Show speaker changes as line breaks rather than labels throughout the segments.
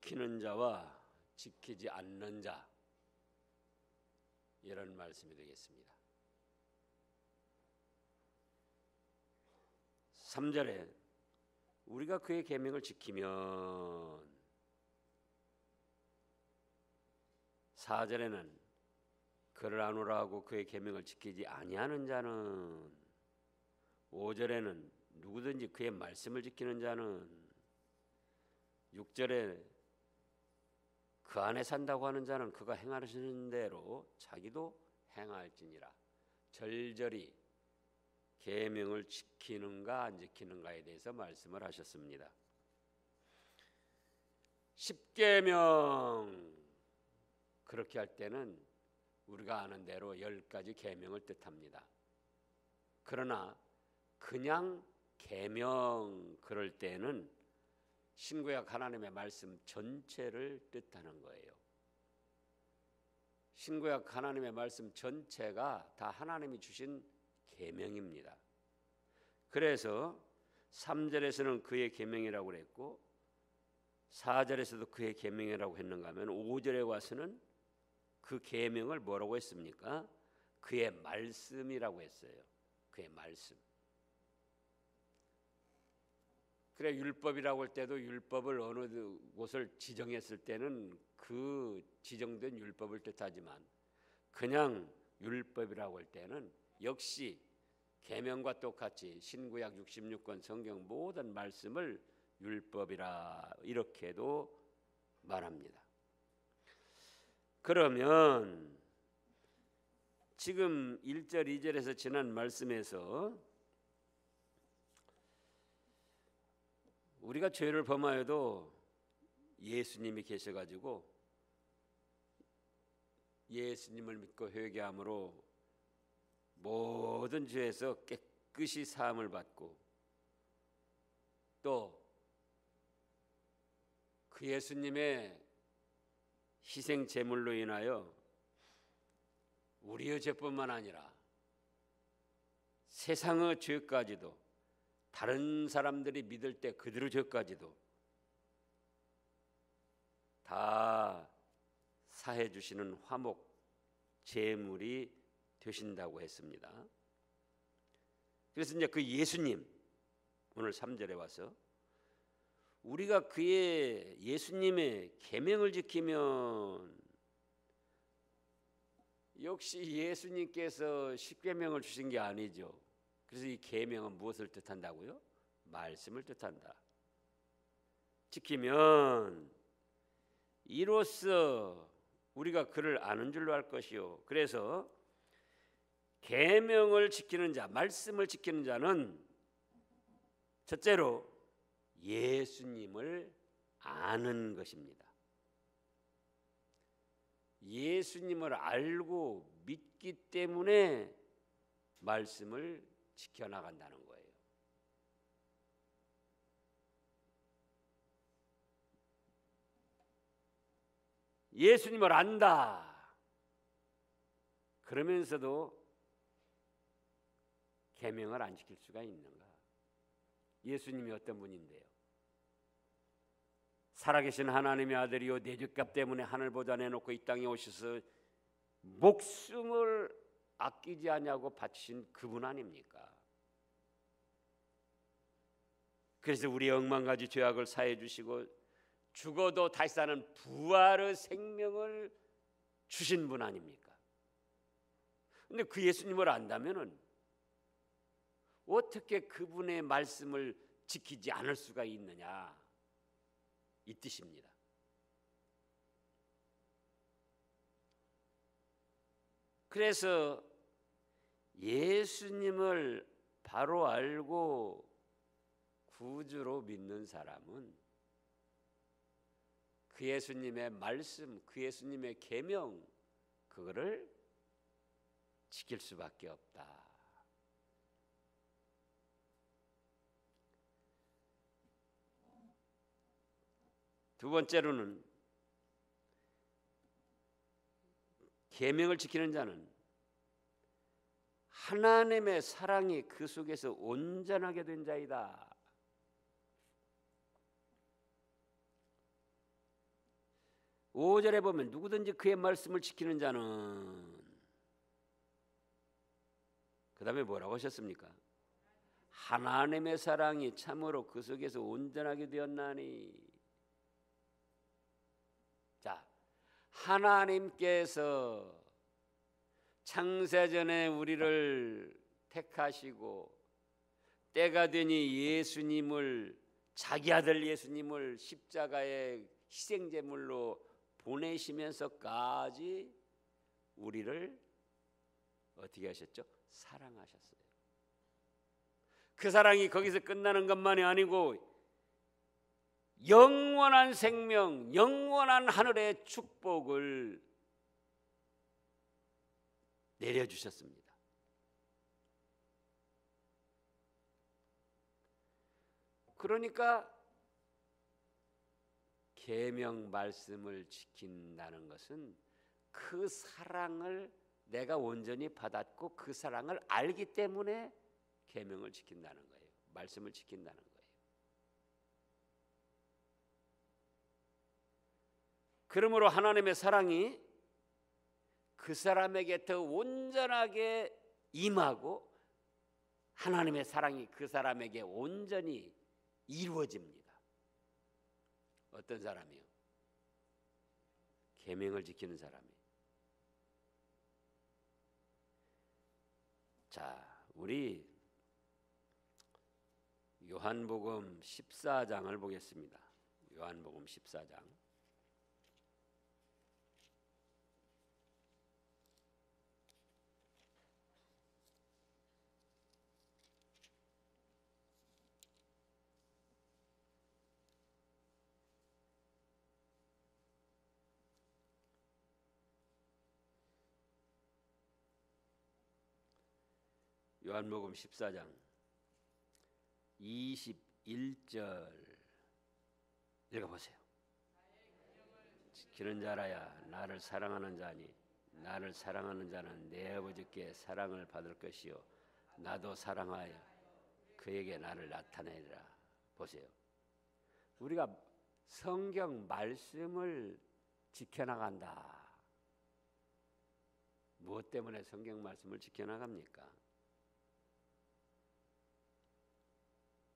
지키는 자와 지키지 않는 자, 이런 말씀이 되겠습니다. 3절에 우리가 그의 계명을 지키면, 4절에는 그를 아노라 하고 그의 계명을 지키지 아니하는 자는, 5절에는 누구든지 그의 말씀을 지키는 자는, 6절에 그 안에 산다고 하는 자는 그가 행하시는 대로 자기도 행할지니라. 절절히 계명을 지키는가 안 지키는가에 대해서 말씀을 하셨습니다. 10계명, 그렇게 할 때는 우리가 아는 대로 10가지 계명을 뜻합니다. 그러나 그냥 계명, 그럴 때는 신구약 하나님의 말씀 전체를 뜻하는 거예요. 신구약 하나님의 말씀 전체가 다 하나님이 주신 계명입니다. 그래서 3절에서는 그의 계명이라고 그랬고 4절에서도 그의 계명이라고 했는가 하면 5절에 와서는 그 계명을 뭐라고 했습니까? 그의 말씀이라고 했어요. 그의 말씀. 그래, 율법이라고 할 때도 율법을 어느 곳을 지정했을 때는 그 지정된 율법을 뜻하지만 그냥 율법이라고 할 때는 역시 계명과 똑같이 신구약 66권 성경 모든 말씀을 율법이라 이렇게도 말합니다. 그러면 지금 1절 2절에서 지난 말씀에서 우리가 죄를 범하여도 예수님이 계셔가지고 예수님을 믿고 회개함으로 모든 죄에서 깨끗이 사함을 받고 또 그 예수님의 희생 제물로 인하여 우리의 죄뿐만 아니라 세상의 죄까지도, 다른 사람들이 믿을 때 그들의 죄까지도 다 사해 주시는 화목 제물이 되신다고 했습니다. 그래서 이제 그 예수님, 오늘 3절에 와서 우리가 그의 예수님의 계명을 지키면, 역시 예수님께서 십계명을 주신 게 아니죠. 그래서 이 계명은 무엇을 뜻한다고요? 말씀을 뜻한다. 지키면 이로써 우리가 그를 아는 줄로 알 것이요. 그래서 계명을 지키는 자, 말씀을 지키는 자는 첫째로 예수님을 아는 것입니다. 예수님을 알고 믿기 때문에 말씀을 지켜나간다는 거예요. 예수님을 안다. 그러면서도 계명을 안 지킬 수가 있는가? 예수님이 어떤 분인데요? 살아계신 하나님의 아들이요 내 죄값 때문에 하늘보다 내놓고 이 땅에 오셔서 목숨을 아끼지 않냐고 바치신 그분 아닙니까? 그래서 우리의 억만가지 죄악을 사해 주시고 죽어도 다시 사는 부활의 생명을 주신 분 아닙니까? 근데 그 예수님을 안다면은 어떻게 그분의 말씀을 지키지 않을 수가 있느냐, 이 뜻입니다. 그래서 예수님을 바로 알고 구주로 믿는 사람은 그 예수님의 말씀, 그 예수님의 계명, 그거를 지킬 수밖에 없다. 두 번째로는 계명을 지키는 자는 하나님의 사랑이 그 속에서 온전하게 된 자이다. 5절에 보면 누구든지 그의 말씀을 지키는 자는, 그 다음에 뭐라고 하셨습니까? 하나님의 사랑이 참으로 그 속에서 온전하게 되었나니. 자, 하나님께서 창세전에 우리를 택하시고 때가 되니 예수님을, 자기 아들 예수님을 십자가의 희생제물로 보내시면서까지 우리를 어떻게 하셨죠? 사랑하셨어요. 그 사랑이 거기서 끝나는 것만이 아니고 영원한 생명, 영원한 하늘의 축복을 내려주셨습니다. 그러니까 계명 말씀을 지킨다는 것은 그 사랑을 내가 온전히 받았고 그 사랑을 알기 때문에 계명을 지킨다는 거예요. 말씀을 지킨다는 거예요. 그러므로 하나님의 사랑이 그 사람에게 더 온전하게 임하고 하나님의 사랑이 그 사람에게 온전히 이루어집니다. 어떤 사람이요? 계명을 지키는 사람이. 자, 우리 요한복음 14장을 보겠습니다. 요한복음 14장. 요한복음 14장 21절 읽어보세요. 지키는 자라야 나를 사랑하는 자니 나를 사랑하는 자는 내 아버지께 사랑을 받을 것이요 나도 사랑하여 그에게 나를 나타내리라. 보세요. 우리가 성경 말씀을 지켜나간다. 무엇 때문에 성경 말씀을 지켜나갑니까?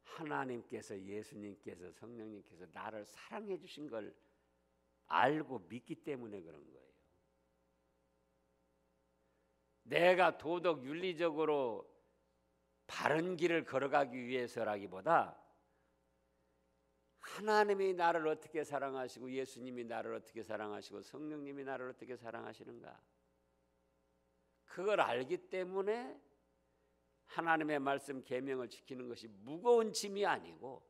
하나님께서, 예수님께서, 성령님께서 나를 사랑해 주신 걸 알고 믿기 때문에 그런 거예요. 내가 도덕 윤리적으로 바른 길을 걸어가기 위해서라기보다 하나님이 나를 어떻게 사랑하시고 예수님이 나를 어떻게 사랑하시고 성령님이 나를 어떻게 사랑하시는가, 그걸 알기 때문에 하나님의 말씀 계명을 지키는 것이 무거운 짐이 아니고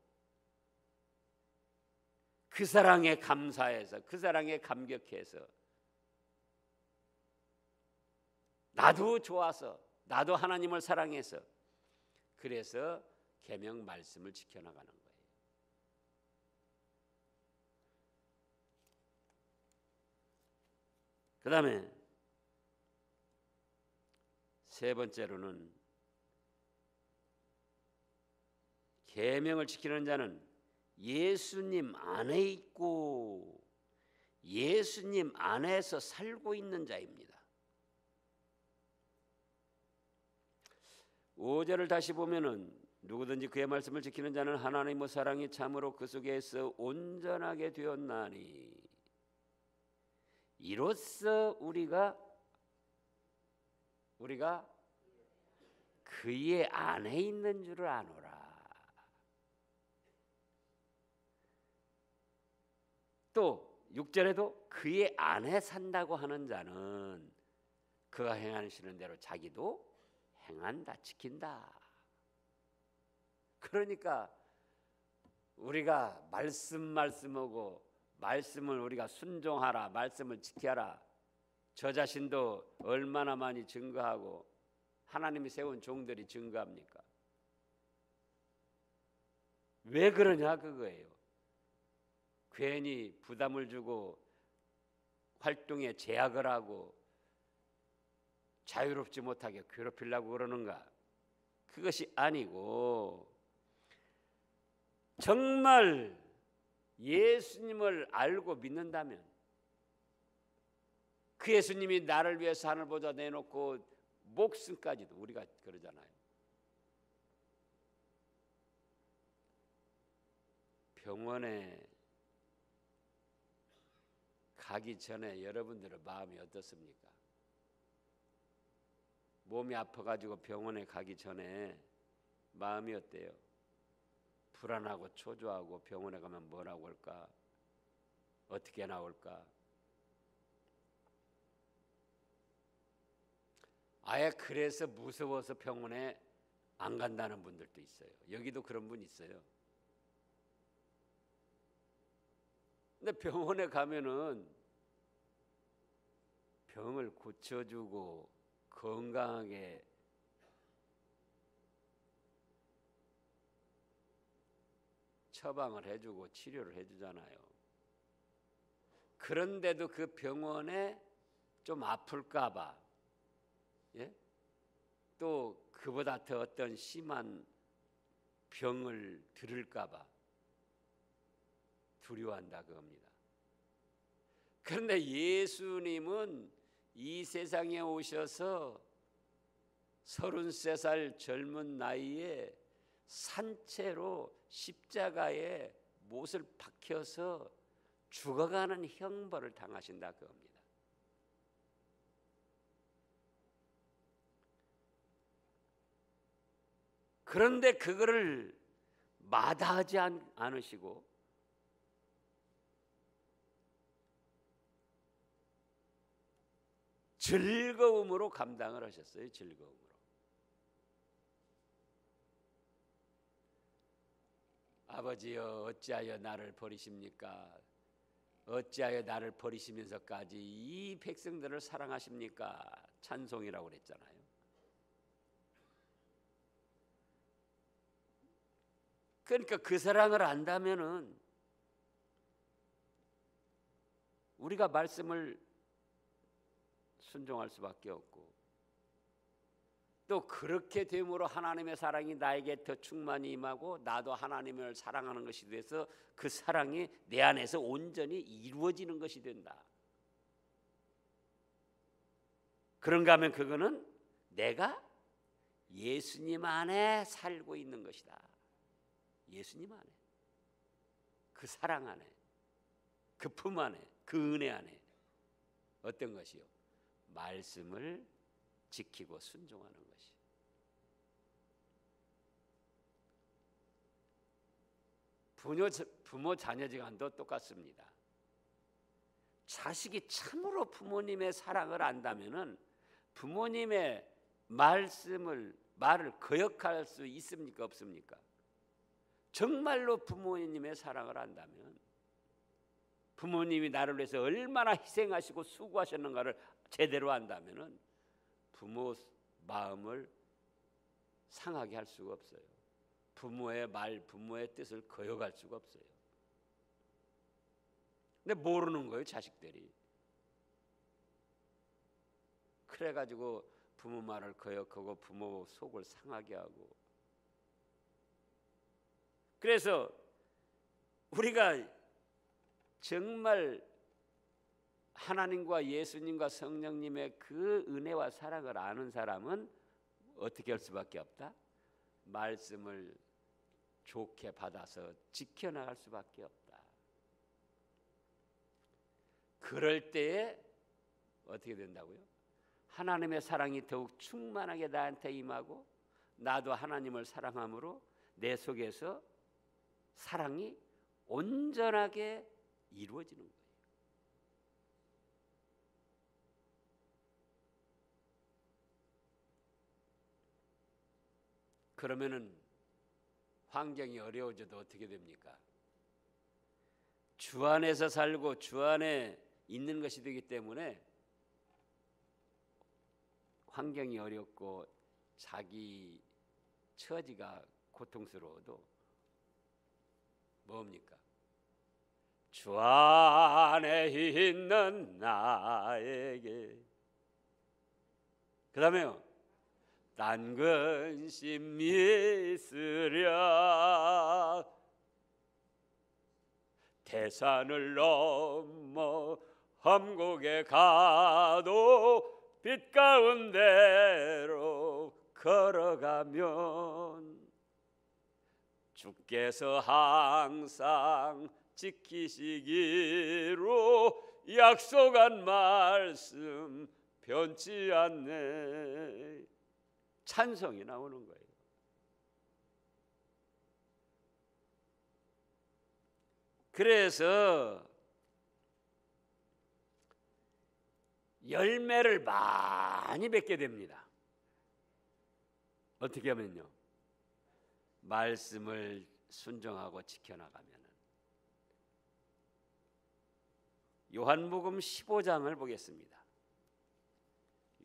그 사랑에 감사해서, 그 사랑에 감격해서, 나도 좋아서, 나도 하나님을 사랑해서, 그래서 계명 말씀을 지켜나가는 거예요. 그 다음에 세 번째로는 계명을 지키는 자는 예수님 안에 있고 예수님 안에서 살고 있는 자입니다. 5절을 다시 보면은 누구든지 그의 말씀을 지키는 자는 하나님의 사랑이 참으로 그 속에서 온전하게 되었나니 이로써 우리가 그의 안에 있는 줄을 아노라. 또 6절에도 그의 안에 산다고 하는 자는 그가 행하시는 대로 자기도 행한다, 지킨다. 그러니까 우리가 말씀하고 말씀을 우리가 순종하라, 말씀을 지켜라, 저 자신도 얼마나 많이 증거하고 하나님이 세운 종들이 증거합니까? 왜 그러냐 그거예요. 괜히 부담을 주고 활동에 제약을 하고 자유롭지 못하게 괴롭히려고 그러는가? 그것이 아니고 정말 예수님을 알고 믿는다면, 그 예수님이 나를 위해서 하늘보다 내놓고 목숨까지도, 우리가 그러잖아요. 병원에 가기 전에 여러분들의 마음이 어떻습니까? 몸이 아파가지고 병원에 가기 전에 마음이 어때요? 불안하고 초조하고 병원에 가면 뭐라고 할까? 어떻게 나올까? 아예 그래서 무서워서 병원에 안 간다는 분들도 있어요. 여기도 그런 분 있어요. 근데 병원에 가면은 병을 고쳐주고 건강하게 처방을 해주고 치료를 해주잖아요. 그런데도 그 병원에 좀 아플까봐, 예? 또 그보다 더 어떤 심한 병을 들을까봐 두려워한다 그겁니다. 그런데 예수님은 이 세상에 오셔서 33살 젊은 나이에 산채로 십자가에 못을 박혀서 죽어가는 형벌을 당하신다 그겁니다. 그런데 그거를 마다하지 않으시고 즐거움으로 감당을 하셨어요. 즐거움으로. 아버지여 어찌하여 나를 버리십니까? 어찌하여 나를 버리시면서까지 이 백성들을 사랑하십니까? 찬송이라고 그랬잖아요. 그러니까 그 사랑을 안다면은 우리가 말씀을 순종할 수밖에 없고, 또 그렇게 됨으로 하나님의 사랑이 나에게 더 충만히 임하고 나도 하나님을 사랑하는 것이 돼서 그 사랑이 내 안에서 온전히 이루어지는 것이 된다. 그런가 하면 그거는 내가 예수님 안에 살고 있는 것이다. 예수님 안에, 그 사랑 안에, 그 품 안에, 그 은혜 안에 어떤 것이요? 말씀을 지키고 순종하는 것이. 부모 자녀지간도 똑같습니다. 자식이 참으로 부모님의 사랑을 안다면은 부모님의 말을 거역할 수 있습니까? 없습니까? 정말로 부모님의 사랑을 안다면, 부모님이 나를 위해서 얼마나 희생하시고 수고하셨는가를 제대로 안다면은 부모 마음을 상하게 할 수가 없어요. 부모의 말, 부모의 뜻을 거역할 수가 없어요. 근데 모르는 거예요, 자식들이. 그래가지고 부모 말을 거역하고 부모 속을 상하게 하고. 그래서 우리가 정말 하나님과 예수님과 성령님의 그 은혜와 사랑을 아는 사람은 어떻게 할 수밖에 없다? 말씀을 좋게 받아서 지켜나갈 수밖에 없다. 그럴 때에 어떻게 된다고요? 하나님의 사랑이 더욱 충만하게 나한테 임하고 나도 하나님을 사랑함으로 내 속에서 사랑이 온전하게 이루어지는 거예요. 그러면은 환경이 어려워져도 어떻게 됩니까? 주 안에서 살고 주 안에 있는 것이 되기 때문에 환경이 어렵고 자기 처지가 고통스러워도 뭡니까? 주 안에 있는 나에게, 그 다음에요, 딴 근심 있으랴 대산을 넘어 밤곡에 가도 빛 가운데로 걸어가면 주께서 항상 지키시기로 약속한 말씀 변치 않네. 찬송이 나오는 거예요. 그래서 열매를 많이 맺게 됩니다. 어떻게 하면요? 말씀을 순종하고 지켜나가면. 요한복음 15장을 보겠습니다.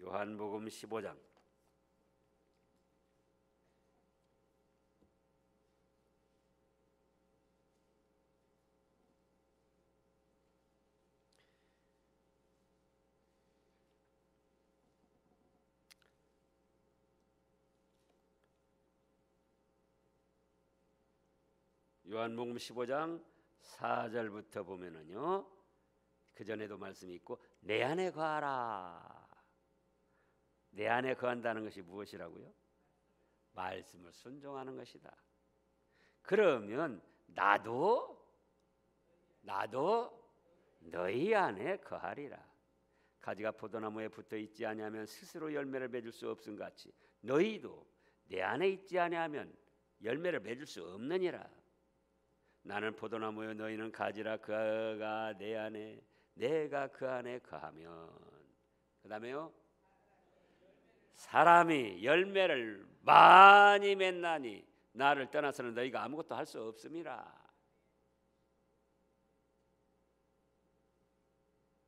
요한복음 15장. 요한복음 15장 4절부터 보면은요, 그 전에도 말씀이 있고, 내 안에 거하라. 내 안에 거한다는 것이 무엇이라고요? 말씀을 순종하는 것이다. 그러면 나도 너희 안에 거하리라. 가지가 포도나무에 붙어 있지 아니하면 스스로 열매를 맺을 수 없음 같이 너희도 내 안에 있지 아니하면 열매를 맺을 수 없느니라. 나는 포도나무요 너희는 가지라. 그가 내 안에 내가 그 안에 거하면, 그 다음에요, 사람이 열매를 많이 맺나니 나를 떠나서는 너희가 아무것도 할 수 없음이라.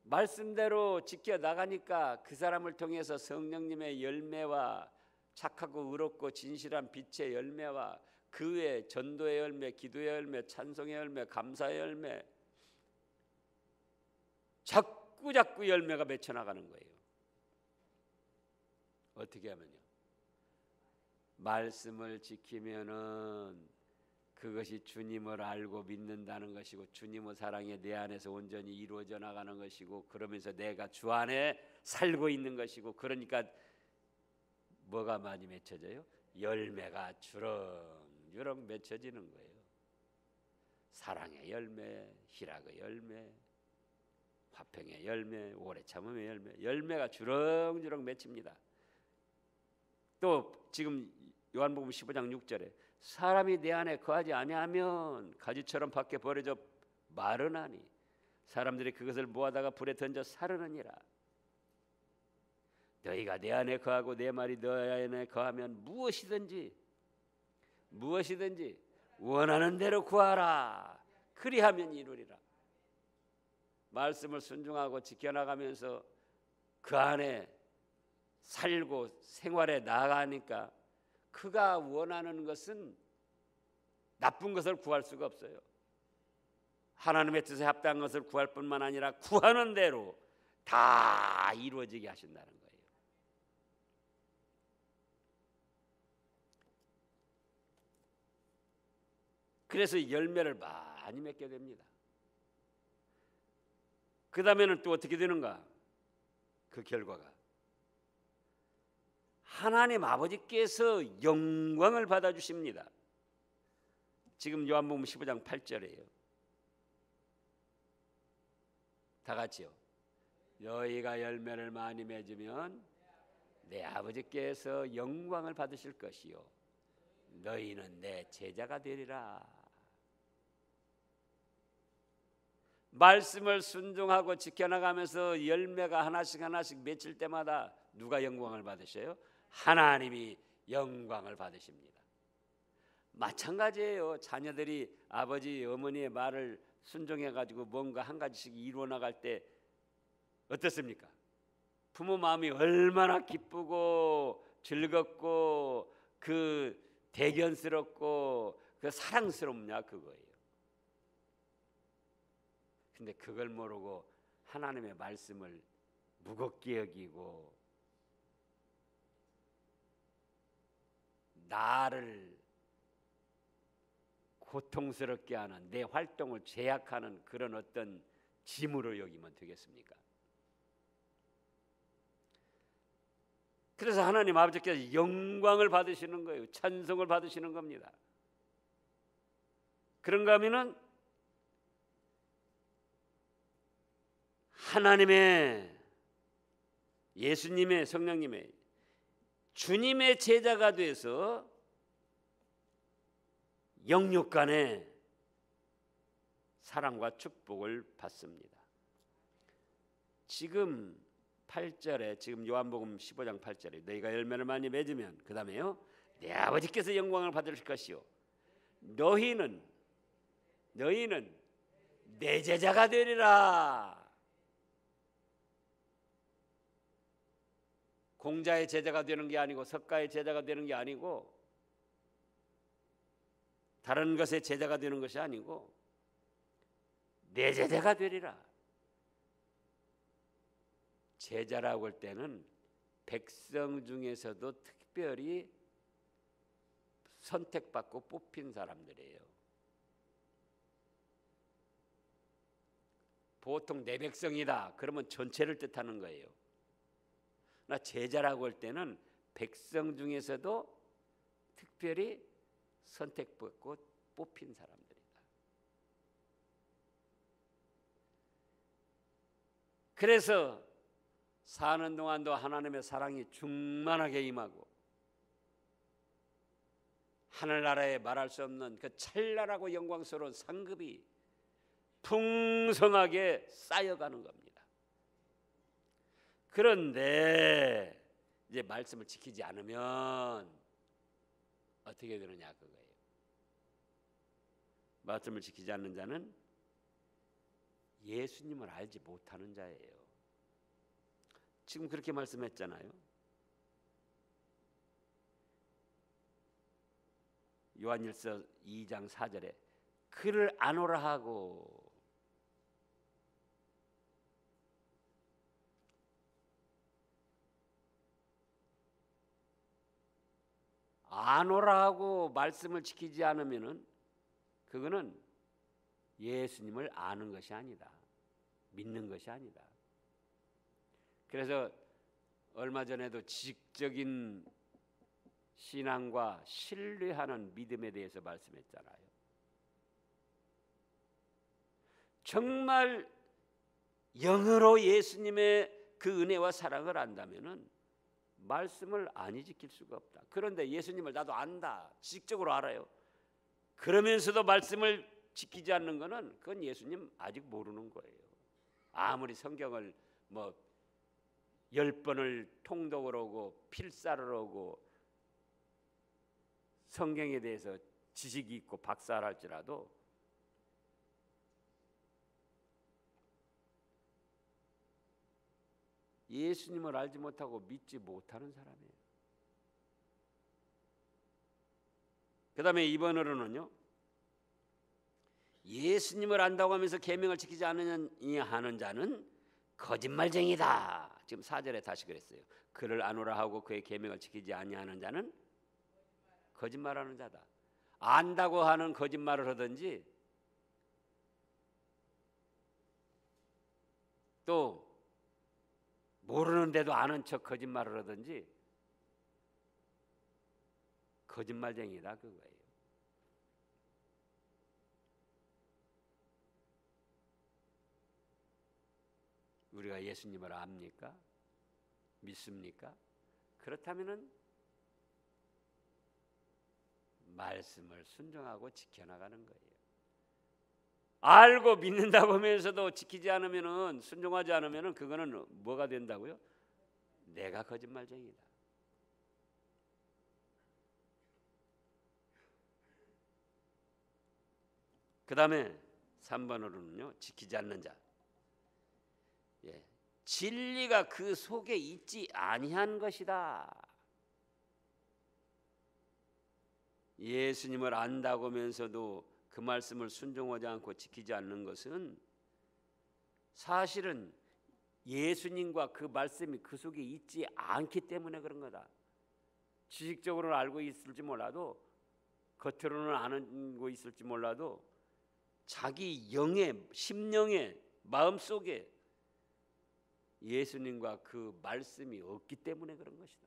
말씀대로 지켜나가니까 그 사람을 통해서 성령님의 열매와 착하고 의롭고 진실한 빛의 열매와 그 외에 전도의 열매, 기도의 열매, 찬송의 열매, 감사의 열매, 자꾸 열매가 맺혀나가는 거예요. 어떻게 하면요? 말씀을 지키면은 그것이 주님을 알고 믿는다는 것이고 주님의 사랑이 내 안에서 온전히 이루어져 나가는 것이고, 그러면서 내가 주 안에 살고 있는 것이고, 그러니까 뭐가 많이 맺혀져요? 열매가 주렁주렁 맺혀지는 거예요. 사랑의 열매, 희락의 열매, 화평의 열매, 오래 참음의 열매, 열매가 주렁주렁 맺힙니다. 또 지금 요한복음 15장 6절에 사람이 내 안에 거하지 아니하면 가지처럼 밖에 버려져 마르나니 사람들이 그것을 모아다가 불에 던져 사르느니라. 너희가 내 안에 거하고 내 말이 너희 안에 거하면 무엇이든지 원하는 대로 구하라. 그리하면 이루리라. 말씀을 순종하고 지켜나가면서 그 안에 살고 생활에 나아가니까 그가 원하는 것은 나쁜 것을 구할 수가 없어요. 하나님의 뜻에 합당한 것을 구할 뿐만 아니라 구하는 대로 다 이루어지게 하신다는 거예요. 그래서 열매를 많이 맺게 됩니다. 그 다음에는 또 어떻게 되는가? 그 결과가 하나님 아버지께서 영광을 받아주십니다. 지금 요한복음 15장 8절이에요. 다 같이요. 너희가 열매를 많이 맺으면 내 아버지께서 영광을 받으실 것이요 너희는 내 제자가 되리라. 말씀을 순종하고 지켜나가면서 열매가 하나씩 맺힐 때마다 누가 영광을 받으셔요? 하나님이 영광을 받으십니다. 마찬가지예요. 자녀들이 아버지 어머니의 말을 순종해가지고 뭔가 한 가지씩 이루어 나갈 때 어떻습니까? 부모 마음이 얼마나 기쁘고 즐겁고 그 대견스럽고 그 사랑스럽냐 그거예요. 근데 그걸 모르고 하나님의 말씀을 무겁게 여기고 나를 고통스럽게 하는 내 활동을 제약하는 그런 어떤 짐으로 여기면 되겠습니까? 그래서 하나님 아버지께서 영광을 받으시는 거예요. 찬송을 받으시는 겁니다. 그런가 하면은 하나님의, 예수님의, 성령님의, 주님의 제자가 돼서 영육 간의 사랑과 축복을 받습니다. 지금 8절에, 지금 요한복음 15장 8절에 너희가 열매를 많이 맺으면, 그 다음에요, 내 아버지께서 영광을 받으실 것이요 너희는 내 제자가 되리라. 공자의 제자가 되는 게 아니고, 석가의 제자가 되는 게 아니고, 다른 것의 제자가 되는 것이 아니고 내 제자가 되리라. 제자라고 할 때는 백성 중에서도 특별히 선택받고 뽑힌 사람들이에요. 보통 내 백성이다 그러면 전체를 뜻하는 거예요. 나 제자라고 할 때는 백성 중에서도 특별히 선택받고 뽑힌 사람들이다. 그래서 사는 동안도 하나님의 사랑이 충만하게 임하고 하늘나라에 말할 수 없는 그 찬란하고 영광스러운 상급이 풍성하게 쌓여가는 겁니다. 그런데 이제 말씀을 지키지 않으면 어떻게 되느냐 그거예요. 말씀을 지키지 않는 자는 예수님을 알지 못하는 자예요. 지금 그렇게 말씀했잖아요. 요한일서 2장 4절에 그를 아노라 하고, 아노라 하고 말씀을 지키지 않으면은 그거는 예수님을 아는 것이 아니다. 믿는 것이 아니다. 그래서 얼마 전에도 지식적인 신앙과 신뢰하는 믿음에 대해서 말씀했잖아요. 정말 영으로 예수님의 그 은혜와 사랑을 안다면은 말씀을 안 지킬 수가 없다. 그런데 예수님을 나도 안다, 지식적으로 알아요. 그러면서도 말씀을 지키지 않는 것은 그건 예수님 아직 모르는 거예요. 아무리 성경을 10번을 통독을 하고 필사를 하고 성경에 대해서 지식이 있고 박사를 할지라도 예수님을 알지 못하고 믿지 못하는 사람이에요. 그 다음에 2번으로는요, 예수님을 안다고 하면서 계명을 지키지 않느냐 하는 자는 거짓말쟁이다. 지금 4절에 다시 그랬어요. 그를 아노라 하고 그의 계명을 지키지 아니하는 자는 거짓말하는 자다. 안다고 하는 거짓말을 하든지 또 모르는데도 아는 척 거짓말을 하든지 거짓말쟁이다 그거예요. 우리가 예수님을 압니까? 믿습니까? 그렇다면은 말씀을 순종하고 지켜나가는 거예요. 알고 믿는다고 하면서도 지키지 않으면은, 순종하지 않으면은 그거는 뭐가 된다고요? 내가 거짓말쟁이다. 그 다음에 3번으로는요, 지키지 않는 자. 진리가 그 속에 있지 아니한 것이다. 예수님을 안다고 하면서도 그 말씀을 순종하지 않고 지키지 않는 것은 사실은 예수님과 그 말씀이 그 속에 있지 않기 때문에 그런 거다. 지식적으로는 알고 있을지 몰라도, 겉으로는 아는 거 있을지 몰라도 자기 영의 심령의 마음속에 예수님과 그 말씀이 없기 때문에 그런 것이다.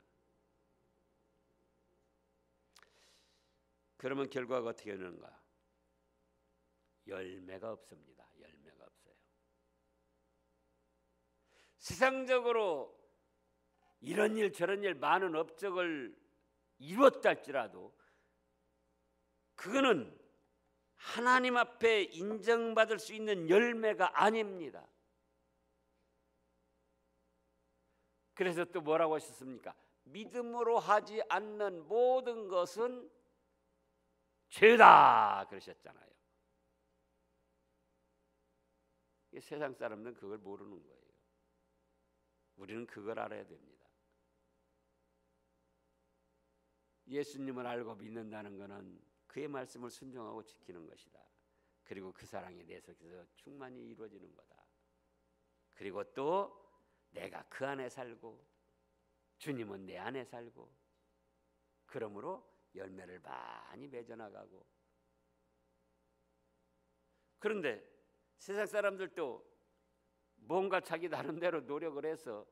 그러면 결과가 어떻게 되는가? 열매가 없습니다. 열매가 없어요. 세상적으로 이런 일 저런 일 많은 업적을 이루었다 할지라도 그거는 하나님 앞에 인정받을 수 있는 열매가 아닙니다. 그래서 또 뭐라고 하셨습니까? 믿음으로 하지 않는 모든 것은 죄다 그러셨잖아요. 세상 사람들은 그걸 모르는 거예요. 우리는 그걸 알아야 됩니다. 예수님을 알고 믿는다는 것은 그의 말씀을 순종하고 지키는 것이다. 그리고 그 사랑이 내 속에서 충만히 이루어지는 거다. 그리고 또 내가 그 안에 살고 주님은 내 안에 살고 그러므로 열매를 많이 맺어나가고. 그런데 세상 사람들도 뭔가 자기 나름대로 노력을 해서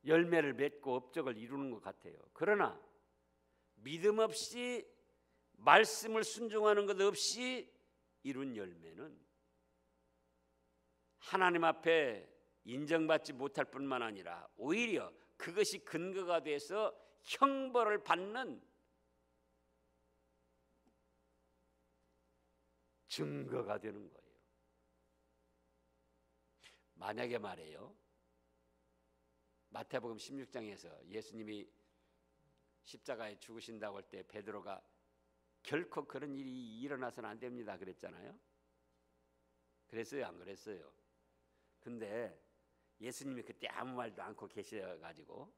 열매를 맺고 업적을 이루는 것 같아요. 그러나 믿음 없이 말씀을 순종하는 것 없이 이룬 열매는 하나님 앞에 인정받지 못할 뿐만 아니라 오히려 그것이 근거가 돼서 형벌을 받는 증거가 되는 거예요. 만약에 말이에요, 마태복음 16장에서 예수님이 십자가에 죽으신다고 할 때 베드로가 결코 그런 일이 일어나서는 안 됩니다 그랬잖아요. 그랬어요, 안 그랬어요? 근데 예수님이 그때 아무 말도 않고 계셔가지고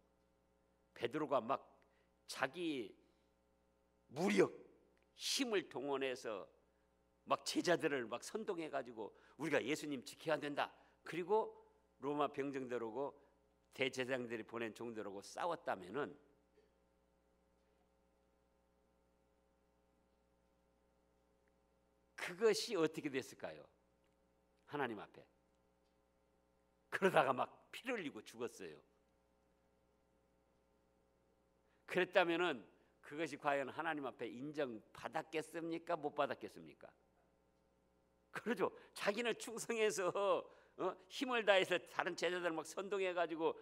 베드로가 막 자기 무력, 힘을 동원해서 막 제자들을 막 선동해가지고 우리가 예수님 지켜야 된다. 그리고 로마 병정들 오고 대제사장들이 보낸 종들하고 싸웠다면은 그것이 어떻게 됐을까요? 하나님 앞에. 그러다가 막 피를 흘리고 죽었어요. 그랬다면은 그것이 과연 하나님 앞에 인정받았겠습니까? 못 받았겠습니까? 그러죠. 자기는 충성해서 힘을 다해서 다른 제자들 막 선동해가지고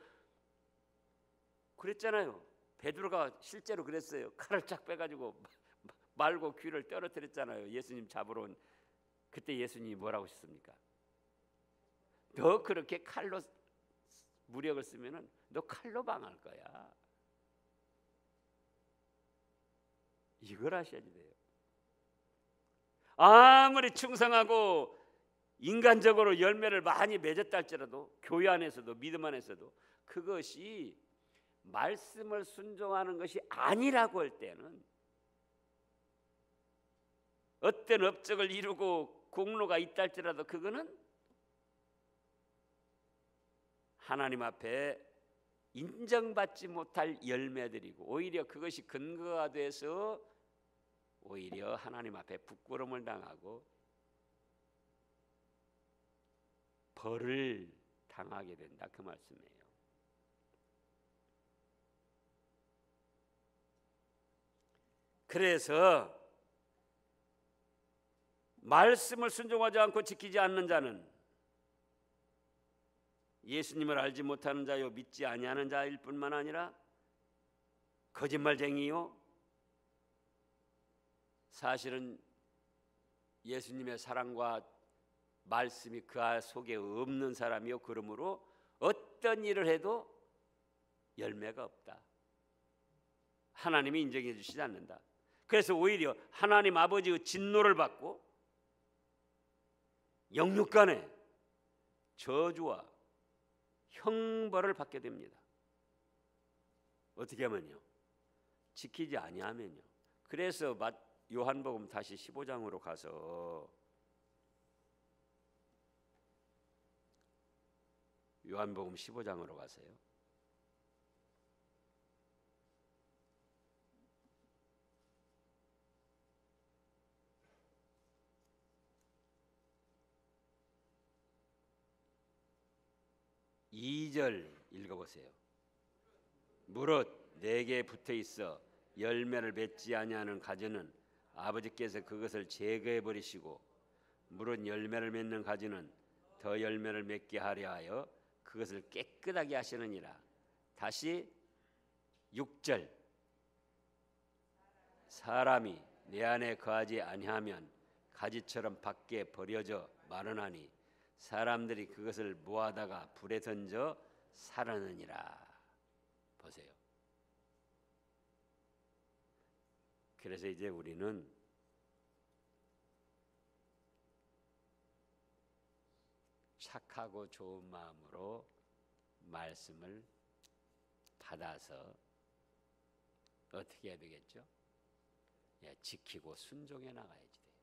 그랬잖아요. 베드로가 실제로 그랬어요. 칼을 쫙 빼가지고 말고 귀를 떨어뜨렸잖아요. 예수님 잡으러 온. 그때 예수님이 뭐라고 하셨습니까? 너 그렇게 칼로 무력을 쓰면은 너 칼로 방할 거야. 이걸 아셔야지 돼요. 아무리 충성하고 인간적으로 열매를 많이 맺었다 할지라도 교회 안에서도 믿음 안에서도 그것이 말씀을 순종하는 것이 아니라고 할 때는 어떤 업적을 이루고 공로가 있다 할지라도 그거는 하나님 앞에 인정받지 못할 열매들이고 오히려 그것이 근거가 돼서 오히려 하나님 앞에 부끄러움을 당하고 벌을 당하게 된다 그 말씀이에요. 그래서 말씀을 순종하지 않고 지키지 않는 자는 예수님을 알지 못하는 자요 믿지 아니하는 자일 뿐만 아니라 거짓말쟁이요 사실은 예수님의 사랑과 말씀이 그 속에 없는 사람이요 그러므로 어떤 일을 해도 열매가 없다. 하나님이 인정해 주시지 않는다. 그래서 오히려 하나님 아버지의 진노를 받고 영육간에 저주와 형벌을 받게 됩니다. 어떻게 하면요? 지키지 아니하면요. 그래서 요한복음 다시 15장으로 가서 요한복음 15장으로 가세요. 2절 읽어보세요. 무릇 내게 붙어 있어 열매를 맺지 아니하는 가지는 아버지께서 그것을 제거해 버리시고 무릇 열매를 맺는 가지는 더 열매를 맺게 하려 하여 그것을 깨끗하게 하시느니라. 다시 6절 사람이 내 안에 거하지 아니하면 가지처럼 밖에 버려져 마르나니 사람들이 그것을 모아다가 불에 던져 살아느니라. 보세요. 그래서 이제 우리는 착하고 좋은 마음으로 말씀을 받아서 어떻게 해야 되겠죠? 지키고 순종해 나가야지 돼요.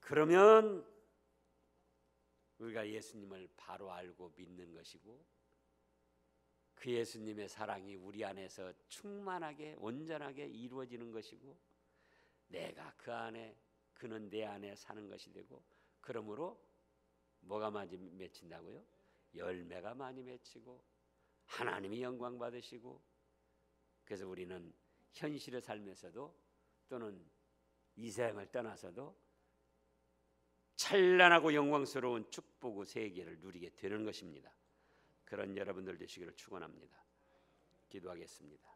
그러면 우리가 예수님을 바로 알고 믿는 것이고 그 예수님의 사랑이 우리 안에서 충만하게 온전하게 이루어지는 것이고 내가 그 안에 그는 내 안에 사는 것이 되고 그러므로 뭐가 많이 맺힌다고요? 열매가 많이 맺히고 하나님이 영광 받으시고 그래서 우리는 현실의 삶에서도 또는 이 세상을 떠나서도 찬란하고 영광스러운 축복의 세계를 누리게 되는 것입니다. 그런 여러분들 되시기를 축원합니다. 기도하겠습니다.